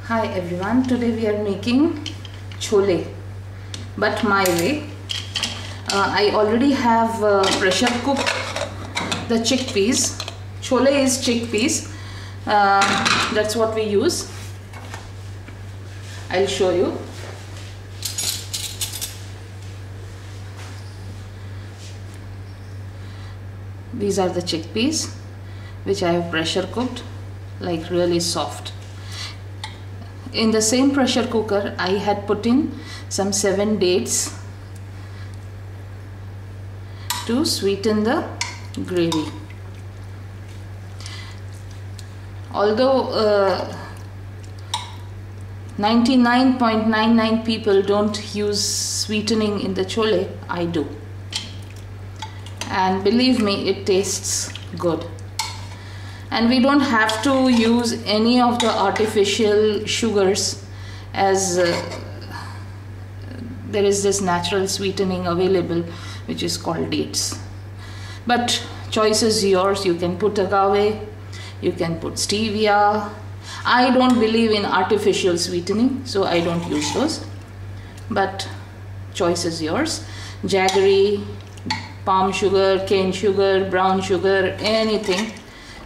Hi everyone, today we are making chole, but my way. I already have pressure cooked the chickpeas. Chole is chickpeas, that's what we use. I'll show you. These are the chickpeas which I have pressure cooked, like really soft. In the same pressure cooker I had put in some 7 dates to sweeten the gravy. Although 99.99 people don't use sweetening in the chole, I do, and believe me, it tastes good. And we don't have to use any of the artificial sugars, as there is this natural sweetening available which is called dates. But choice is yours. You can put agave, you can put stevia. I don't believe in artificial sweetening, so I don't use those, but choice is yours. Jaggery, palm sugar, cane sugar, brown sugar, anything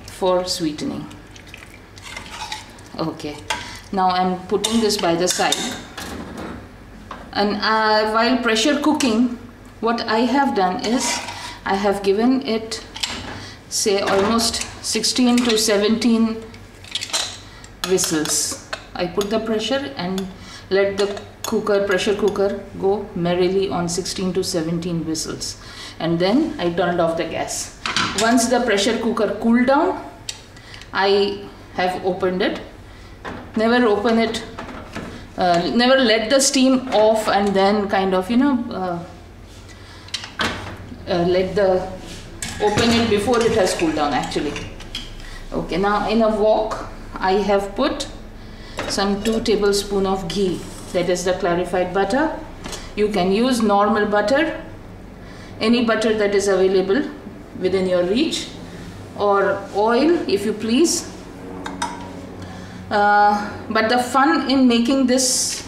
for sweetening. Okay, now I'm putting this by the side, and while pressure cooking, what I have done is I have given it, say, almost 16 to 17 whistles. I put the pressure and let the pressure cooker go merrily on 16 to 17 whistles, and then I turned off the gas. Once the pressure cooker cooled down, I have opened it. Never open it, never let the steam off and then kind of, open it before it has cooled down actually. Okay, now in a wok I have put some 2 tablespoons of ghee, that is the clarified butter. You can use normal butter, any butter that is available within your reach, or oil if you please. But the fun in making this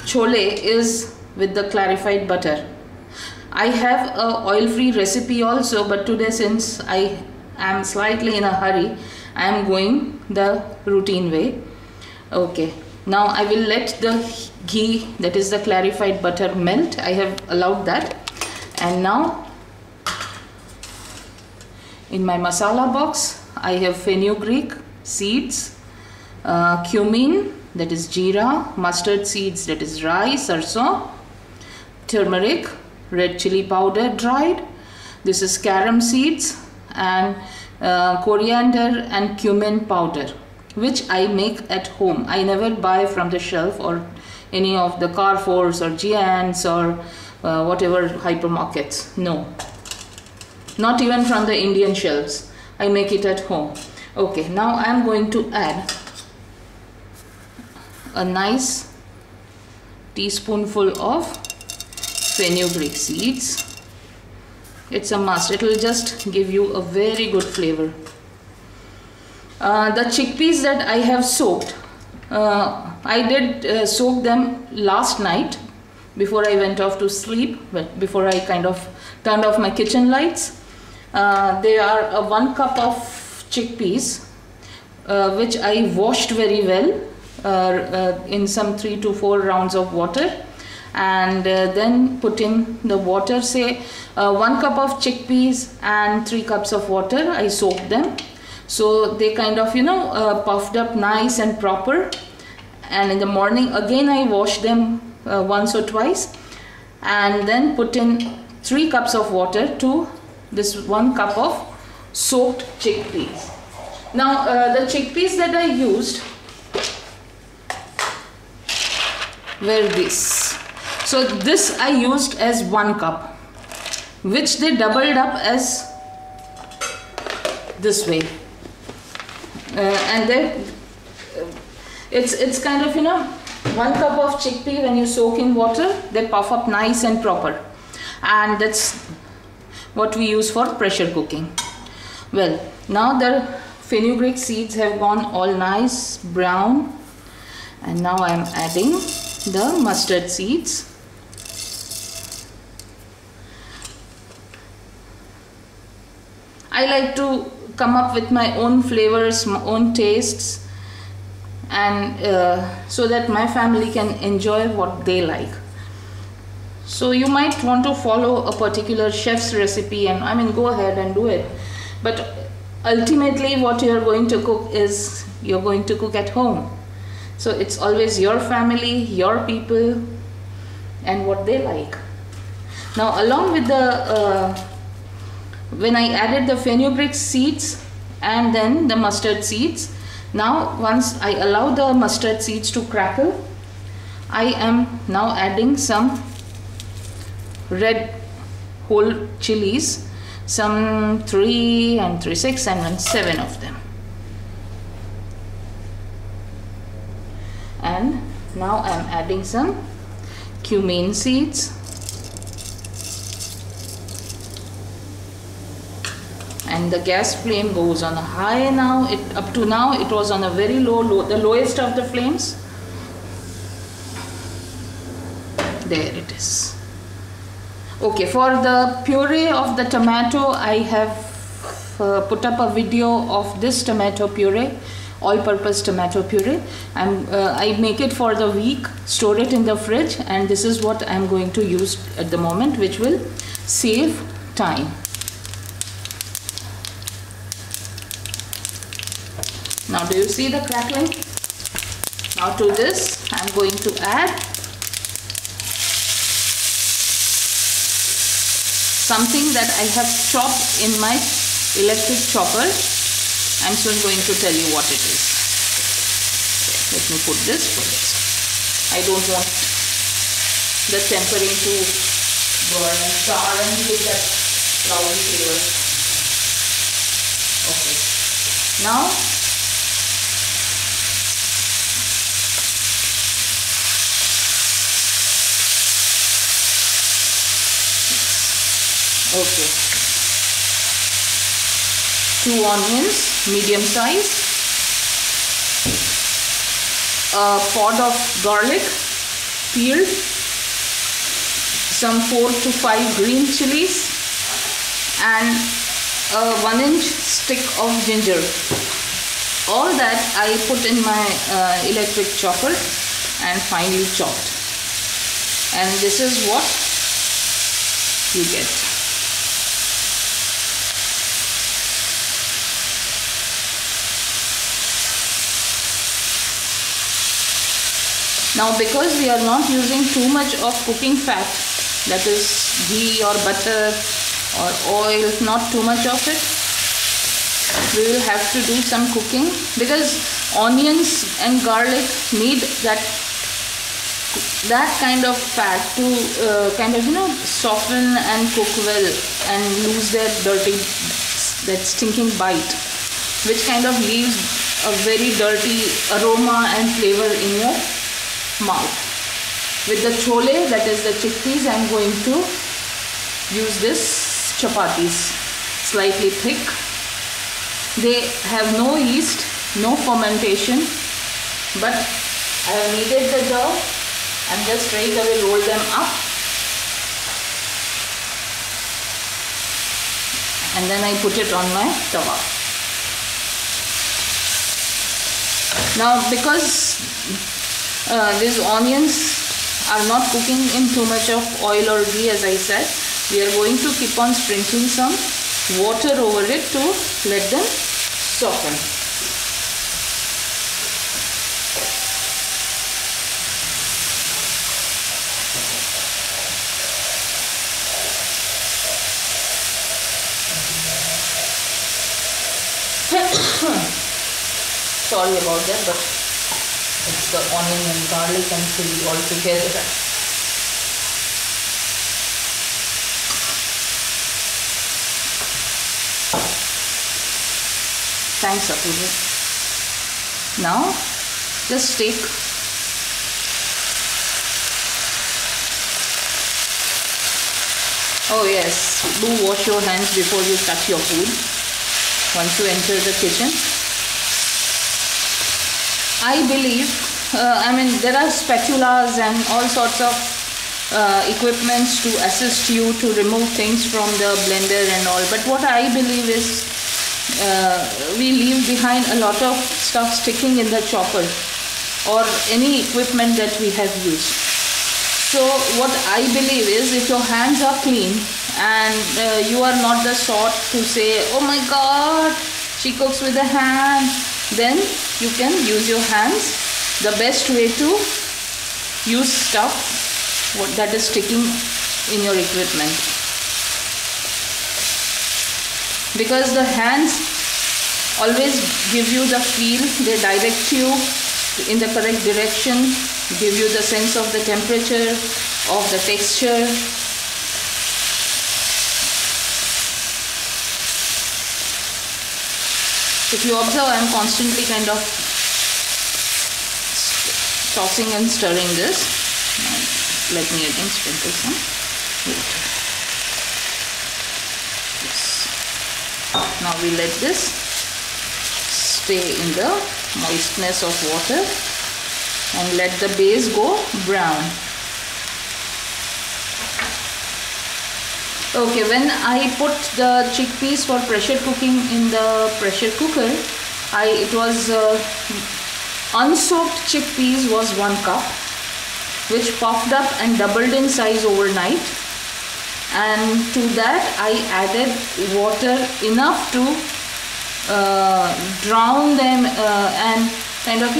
chole is with the clarified butter. I have a oil-free recipe also, but today, since I am slightly in a hurry, I am going the routine way. Okay, now I will let the ghee, that is the clarified butter, melt. I have allowed that, and now in my masala box I have fenugreek seeds, cumin, that is jeera, mustard seeds, that is rye, sarson, turmeric, red chili powder dried, this is carom seeds, and coriander and cumin powder, which I make at home. I never buy from the shelf or any of the Carrefours or Giants or whatever hypermarkets. No, not even from the Indian shelves. I make it at home. Okay, now I am going to add a nice teaspoonful of fenugreek seeds. It's a must. It will just give you a very good flavor. The chickpeas that I have soaked, I did soak them last night before I went off to sleep, before I kind of turned off my kitchen lights. They are 1 cup of chickpeas, which I washed very well in some 3 to 4 rounds of water, and then put in the water, say 1 cup of chickpeas and 3 cups of water. I soaked them so they kind of puffed up nice and proper, and in the morning again I washed them once or twice, and then put in 3 cups of water to this 1 cup of soaked chickpeas. Now the chickpeas that I used were this. So this I used as 1 cup, which they doubled up as this way, and then it's kind of 1 cup of chickpea. When you soak in water, they puff up nice and proper, and that's what we use for pressure cooking. Well, now the fenugreek seeds have gone all nice brown, And now I am adding the mustard seeds. I like to come up with my own flavors, my own tastes, and so that my family can enjoy what they like. So you might want to follow a particular chef's recipe, and I mean, go ahead and do it. But ultimately what you're going to cook is you're going to cook at home. So it's always your family, your people, and what they like. Now along with the when I added the fenugreek seeds and then the mustard seeds, now once I allow the mustard seeds to crackle, I am now adding some red whole chilies, some 3 and 3 6 and 7 of them. And now I am adding some cumin seeds. And the gas flame goes on a high now. Up to now it was on a very low, the lowest of the flames. There it is. Okay, for the puree of the tomato, I have put up a video of this tomato puree, all-purpose tomato puree. I make it for the week, store it in the fridge, and this is what I'm going to use at the moment, which will save time. Now do you see the crackling? Now to this I'm going to add something that I have chopped in my electric chopper. I'm soon going to tell you what it is. Let me put this first. I don't want the tempering to burn and char and give that cloudy flavor. Okay. Now okay, 2 onions, medium size, a pod of garlic, peeled, some 4 to 5 green chilies, and a 1-inch stick of ginger. All that I put in my electric chopper and finely chopped. And this is what you get. Now because we are not using too much of cooking fat, that is ghee or butter or oil, not too much of it, we will have to do some cooking, because onions and garlic need that kind of fat to kind of, you know, soften and cook well and lose their dirty, that stinking bite, which kind of leaves a very dirty aroma and flavor in your mouth. With the chhole, that is the chickpeas, I am going to use this chapatis, slightly thick. They have no yeast, no fermentation, but I have kneaded the dough and just straight away roll them up, and then I put it on my tawa. Now because these onions are not cooking in too much of oil or ghee, as I said, we are going to keep on sprinkling some water over it to let them soften. Sorry about that, but it's the onion and garlic and chili all together. Thanks, Apuja. Now just take oh yes, do wash your hands before you touch your food once you enter the kitchen. I believe I mean, there are spatulas and all sorts of equipments to assist you to remove things from the blender and all. But what I believe is we leave behind a lot of stuff sticking in the chopper or any equipment that we have used. So what I believe is, if your hands are clean and you are not the sort to say, oh my god, she cooks with a hand, then you can use your hands. The best way to use stuff that is sticking in your equipment, because the hands always give you the feel, they direct you in the correct direction, give you the sense of the temperature, of the texture. If you observe, I am constantly kind of tossing and stirring this. Let me again sprinkle some. Yes. Now we let this stay in the moistness of water and let the base go brown. Okay, when I put the chickpeas for pressure cooking in the pressure cooker, it was unsoaked chickpeas was 1 cup, which puffed up and doubled in size overnight, and to that I added water enough to drown them and kind of,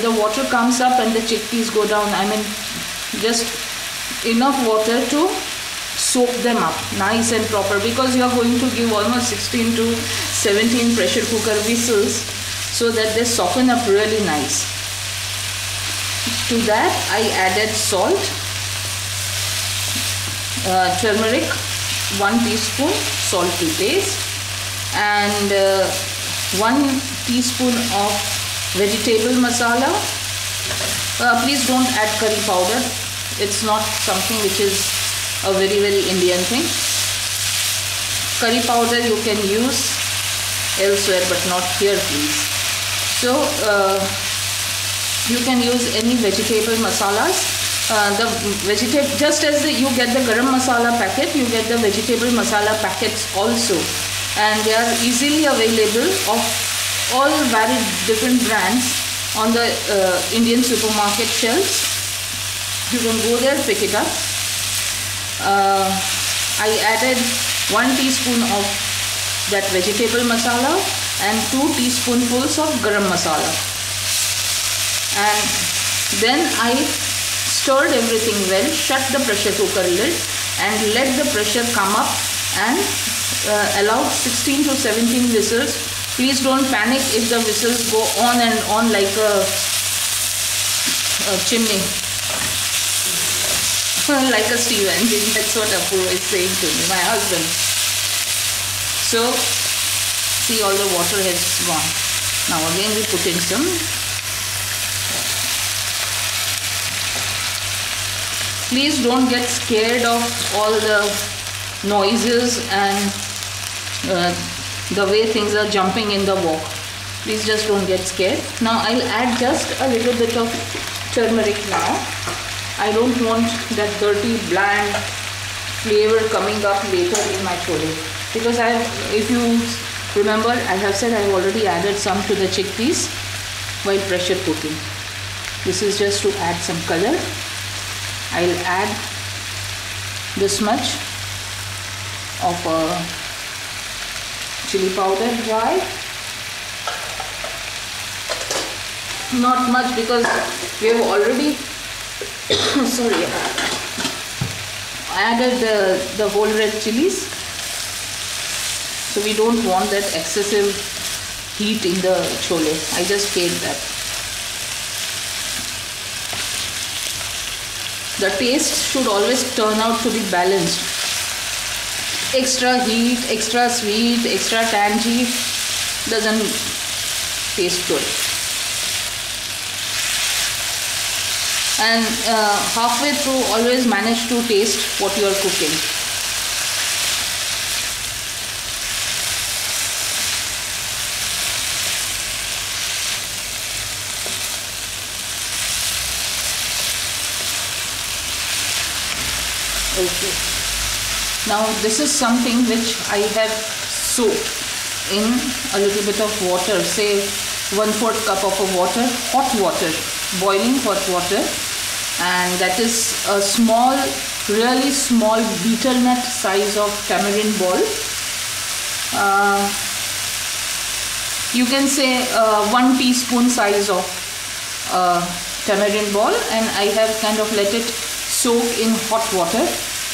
the water comes up and the chickpeas go down. I mean, just enough water to soak them up nice and proper, because you are going to give almost 16 to 17 pressure cooker whistles, so that they soften up really nice. To that I added salt, turmeric 1 teaspoon, salt to taste, and 1 teaspoon of vegetable masala. Please don't add curry powder, it's not something which is a very Indian thing. Curry powder you can use elsewhere but not here, please. So you can use any vegetable masalas. Just as you get the garam masala packet, you get the vegetable masala packets also, and they are easily available of all varied different brands on the Indian supermarket shelves. You can go there, pick it up. I added 1 teaspoon of that vegetable masala and 2 teaspoonfuls of garam masala, and then I stirred everything well, shut the pressure cooker lid and let the pressure come up, and allowed 16 to 17 whistles. Please don't panic if the whistles go on and on like a chimney, like a steam engine. That's what Apurva is saying to me, my husband. So see, all the water has gone. Now again we put in some. Please don't get scared of all the noises and the way things are jumping in the wok. Please just don't get scared. Now I'll add just a little bit of turmeric now. I don't want that dirty, bland flavor coming up later in my chole. Because if you remember, I have said I've already added some to the chickpeas while pressure cooking. This is just to add some color. I'll add this much of chili powder dry. Not much, because we have already sorry, added the whole red chilies, so we don't want that excessive heat in the chole. I just hate that. The taste should always turn out to be balanced. Extra heat, extra sweet, extra tangy doesn't taste good. And halfway through, always manage to taste what you are cooking. Okay. Now this is something which I have soaked in a little bit of water, say 1/4 cup of water, hot water, boiling hot water, and that is a small, really small betel nut size of tamarind ball. You can say 1 teaspoon size of tamarind ball, and I have kind of let it soak in hot water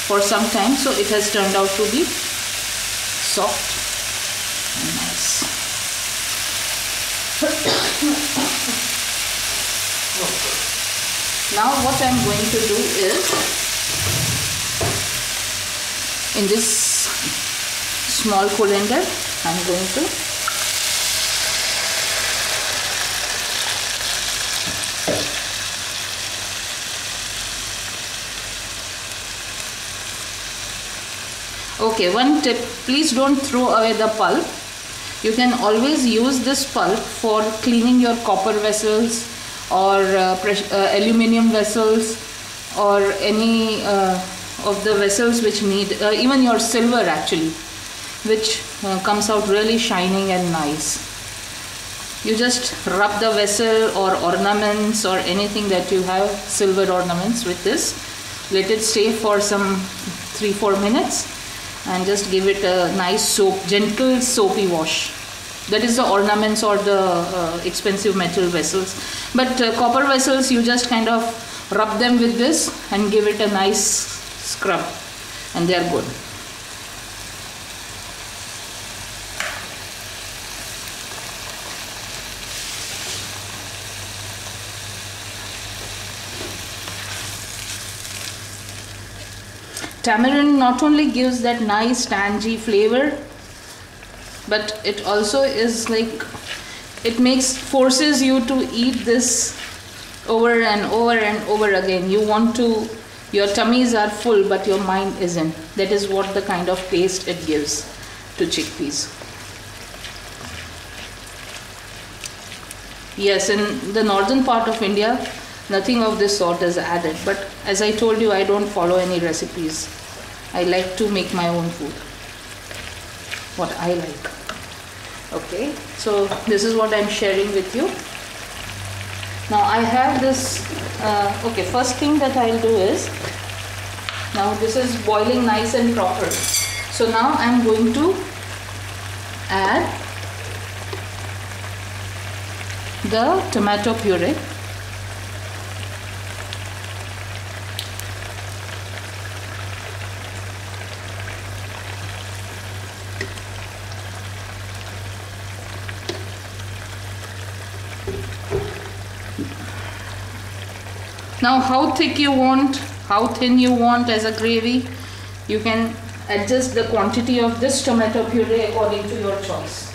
for some time, so it has turned out to be soft and nice. Now what I am going to do is, in this small colander, I am going to okay, one tip, please don't throw away the pulp. You can always use this pulp for cleaning your copper vessels or aluminium vessels, or any of the vessels which need, even your silver actually, which comes out really shining and nice. You just rub the vessel or ornaments or anything that you have, silver ornaments, with this. Let it stay for some 3-4 minutes and just give it a nice soap, gentle soapy wash. That is the ornaments or the expensive metal vessels. But copper vessels, you just kind of rub them with this and give it a nice scrub, and they are good. Tamarind not only gives that nice tangy flavor, but it also is like, it forces you to eat this over and over and over again. You want to, your tummies are full but your mind isn't. That is what the kind of taste it gives to chickpeas. Yes, in the northern part of India, nothing of this sort is added, but as I told you, I don't follow any recipes. I like to make my own food, what I like. Okay, so this is what I'm sharing with you. Now I have this, okay, first thing that I'll do is, now this is boiling nice and proper. So now I'm going to add the tomato puree. Now how thick you want, how thin you want as a gravy, you can adjust the quantity of this tomato puree according to your choice.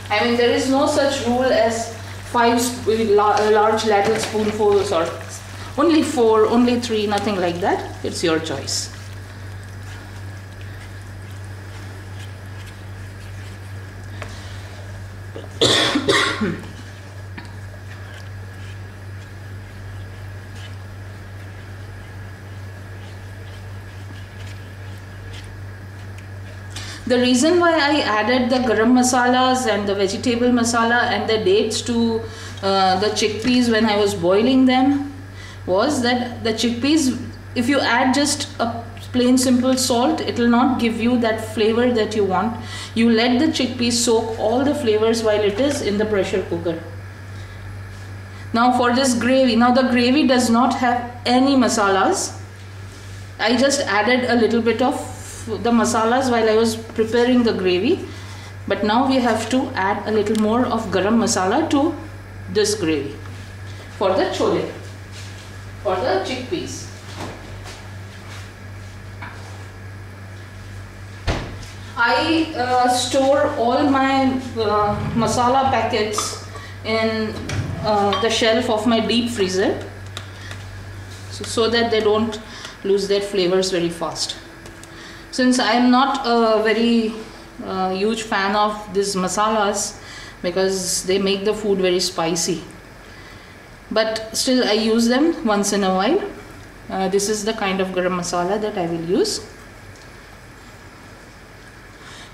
I mean, there is no such rule as 5 large ladle spoonfuls, or only 4, only 3, nothing like that. It's your choice. The reason why I added the garam masalas and the vegetable masala and the dates to the chickpeas when I was boiling them was that the chickpeas, if you add just a plain simple salt, it will not give you that flavor that you want. You let the chickpeas soak all the flavors while it is in the pressure cooker. Now for this gravy, now the gravy does not have any masalas. I just added a little bit of the masalas while I was preparing the gravy, but now we have to add a little more of garam masala to this gravy for the chole, for the chickpeas. I store all my masala packets in the shelf of my deep freezer, so that they don't lose their flavors very fast. Since I am not a very huge fan of these masalas because they make the food very spicy, but still I use them once in a while. This is the kind of garam masala that I will use.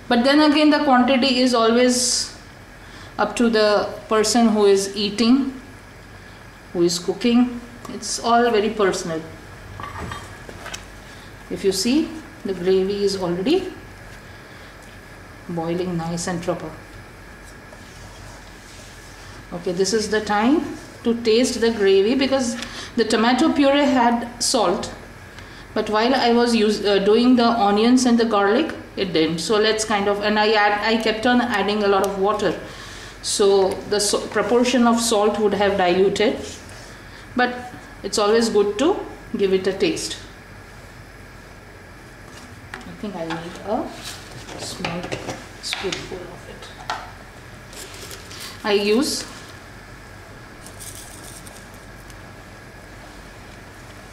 But then again, the quantity is always up to the person who is eating, who is cooking. It's all very personal. If you see, the gravy is already boiling nice and proper. Okay, this is the time to taste the gravy, because the tomato puree had salt, but while I was doing the onions and the garlic, it didn't. So let's kind of, and I kept on adding a lot of water, so the proportion of salt would have diluted, but it's always good to give it a taste. I think I need a small spoonful of it. I use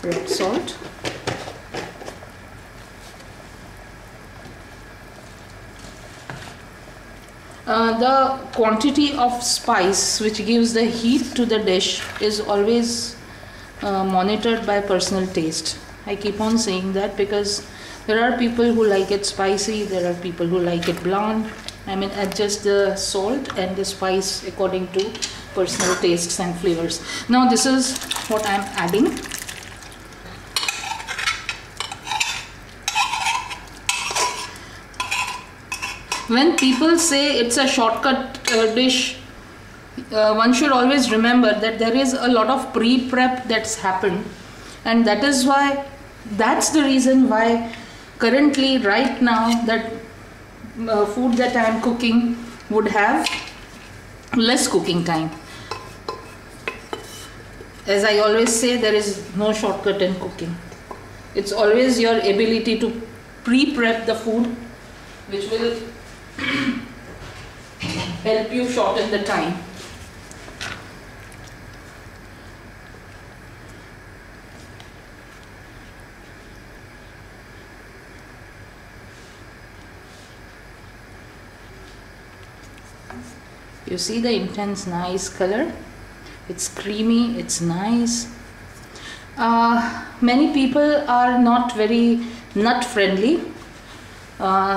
red salt, the quantity of spice which gives the heat to the dish is always monitored by personal taste. I keep on saying that because there are people who like it spicy, there are people who like it bland. I mean, adjust the salt and the spice according to personal tastes and flavors. Now this is what I am adding. When people say it's a shortcut dish, one should always remember that there is a lot of pre-prep that's happened, and that's the reason why currently right now that food that I am cooking would have less cooking time. As I always say, there is no shortcut in cooking. It's always your ability to pre-prep the food which will help you shorten the time. You see the intense nice color? It's creamy, it's nice. Many people are not very nut friendly.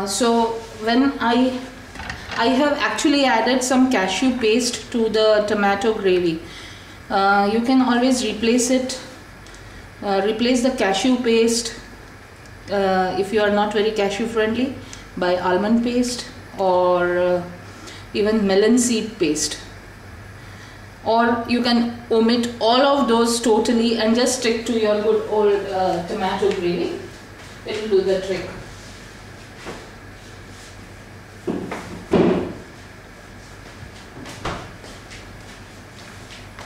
So when I have actually added some cashew paste to the tomato gravy. You can always replace it, replace the cashew paste if you are not very cashew friendly by almond paste or even melon seed paste. Or you can omit all of those totally and just stick to your good old tomato gravy. It will do the trick.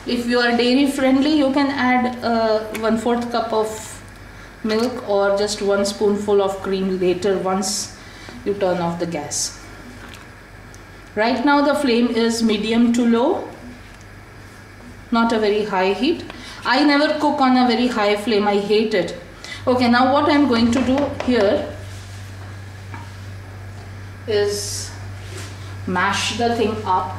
If you are dairy friendly, you can add 1/4 cup of milk or just 1 spoonful of cream later once you turn off the gas. Right now the flame is medium to low, not a very high heat. I never cook on a very high flame, I hate it. Okay, now what I am going to do here is mash the thing up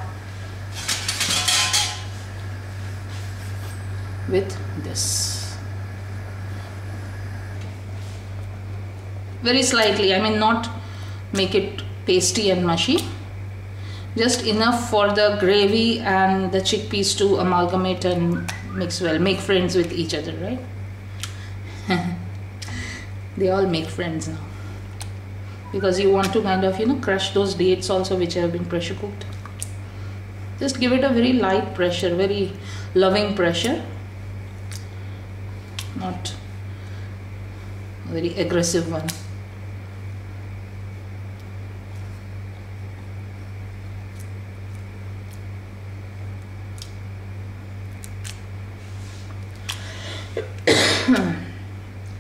with this. Very slightly, I mean not make it pasty and mushy. Just enough for the gravy and the chickpeas to amalgamate and mix well, make friends with each other, right? They all make friends now. Because you want to kind of, crush those dates also which have been pressure cooked. Just give it a very light pressure, very loving pressure. Not a very aggressive one.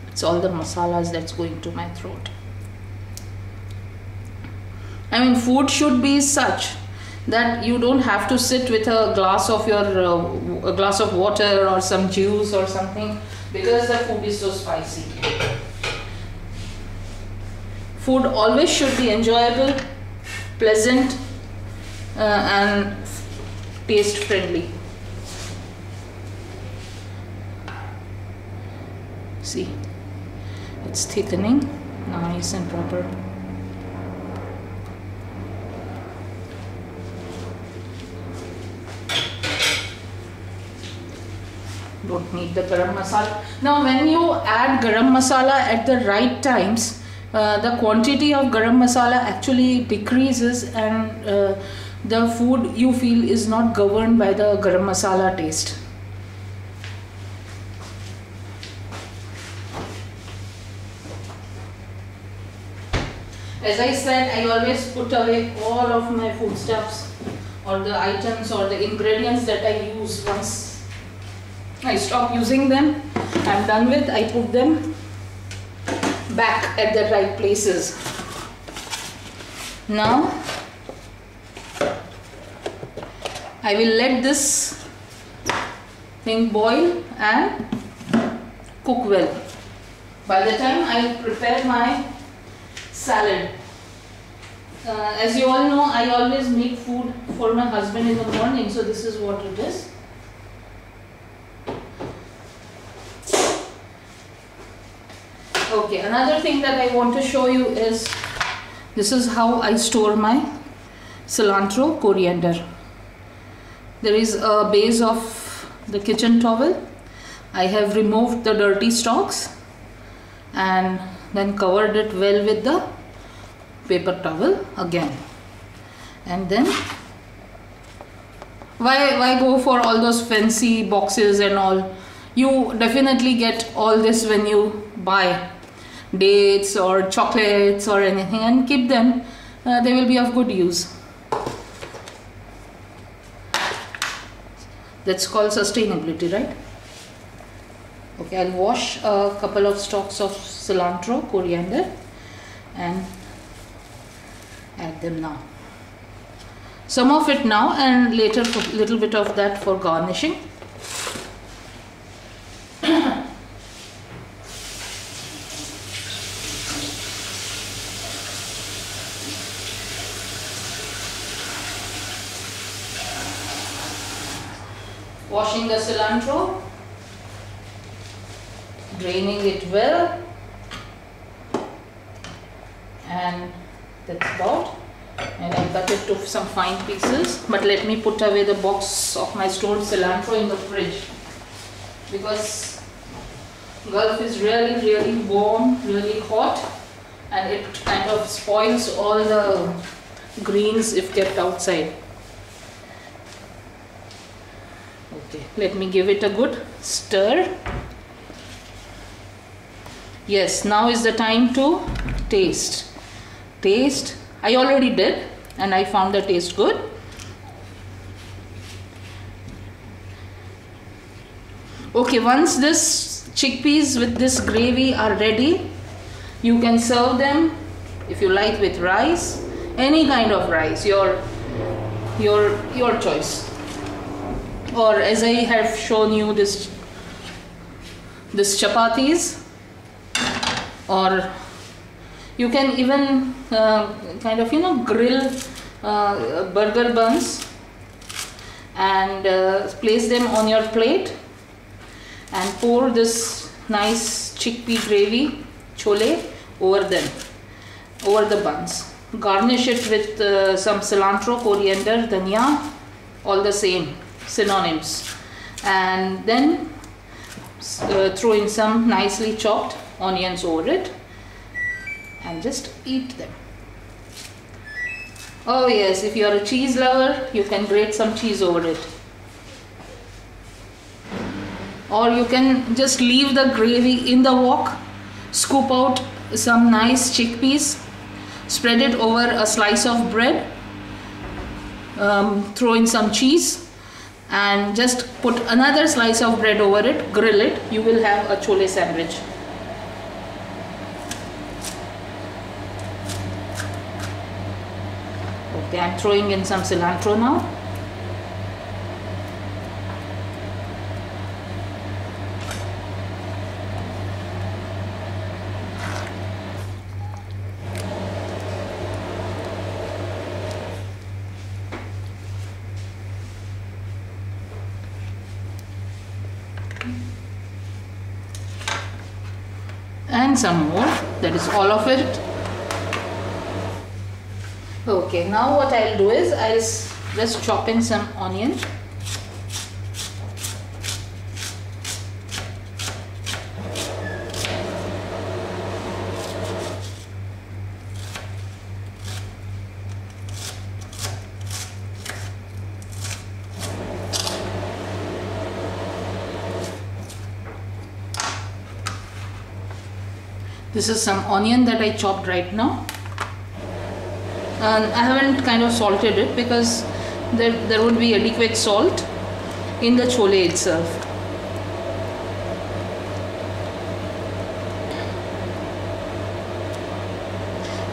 It's all the masalas that's going to my throat. I mean, food should be such that you don't have to sit with a glass of a glass of water or some juice or something because the food is so spicy. Food always should be enjoyable, pleasant, and taste friendly. See, it's thickening, nice and proper. Don't need the garam masala. Now when you add garam masala at the right times, the quantity of garam masala actually decreases, and the food you feel is not governed by the garam masala taste. As I said, I always put away all of my foodstuffs or the items or the ingredients that I use. Once I stop using them, I'm done with, I put them back at the right places. Now I will let this thing boil and cook well. By the time I prepare my salad, as you all know, I always make food for my husband in the morning, so this is what it is. Okay, another thing that I want to show you is, this is how I store my cilantro, coriander. There is a base of the kitchen towel. I have removed the dirty stalks and then covered it well with the paper towel again. And then why go for all those fancy boxes and all? You definitely get all this when you buy dates or chocolates or anything, and keep them. They will be of good use. That's called sustainability, right? Okay, I'll wash a couple of stalks of cilantro, coriander, and add them now. Some of it now, and later a little bit of that for garnishing. Washing the cilantro, draining it well, and that's about. And I cut it to some fine pieces, but let me put away the box of my stored cilantro in the fridge, because Gulf is really warm, really hot, and it kind of spoils all the greens if kept outside. Okay, let me give it a good stir. Yes, now is the time to taste. Taste. I already did, and I found the taste good. Okay, once this chickpeas with this gravy are ready, you can serve them, if you like, with rice, any kind of rice, your choice. Or as I have shown you, this chapatis, or you can even kind of grill burger buns and place them on your plate and pour this nice chickpea gravy, chole, over them, over the buns. Garnish it with some cilantro, coriander, dhania, all the same, synonyms, and then throw in some nicely chopped onions over it and just eat them. Oh yes, if you are a cheese lover, you can grate some cheese over it, or you can just leave the gravy in the wok, scoop out some nice chickpeas, spread it over a slice of bread, throw in some cheese, and just put another slice of bread over it, grill it. You will have a chole sandwich. Okay, I'm throwing in some cilantro now. and some more. That is all of it. Okay, now what I'll do is I'll just chop in some onion. This is some onion that I chopped right now. And I haven't kind of salted it because there would be adequate salt in the chole itself.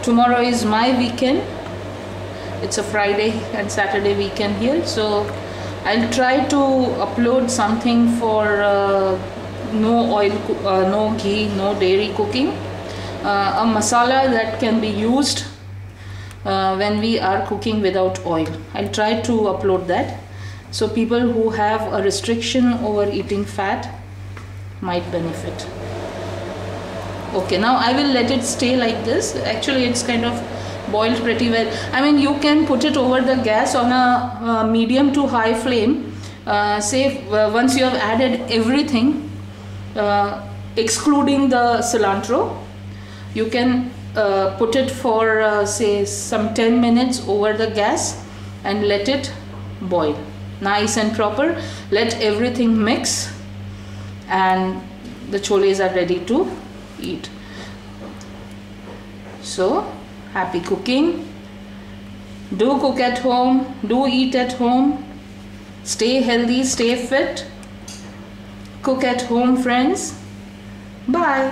Tomorrow is my weekend. It's a Friday and Saturday weekend here, so I'll try to upload something for no oil, no ghee, no dairy cooking. A masala that can be used when we are cooking without oil. I'll try to upload that, so people who have a restriction over eating fat might benefit. Okay, now I will let it stay like this. Actually, it's kind of boiled pretty well. I mean, you can put it over the gas on a medium to high flame. Say once you have added everything, excluding the cilantro, you can put it for say some 10 minutes over the gas and let it boil nice and proper. Let everything mix and the choles are ready to eat. So happy cooking. Do cook at home, do eat at home, stay healthy, stay fit. Cook at home, friends. Bye.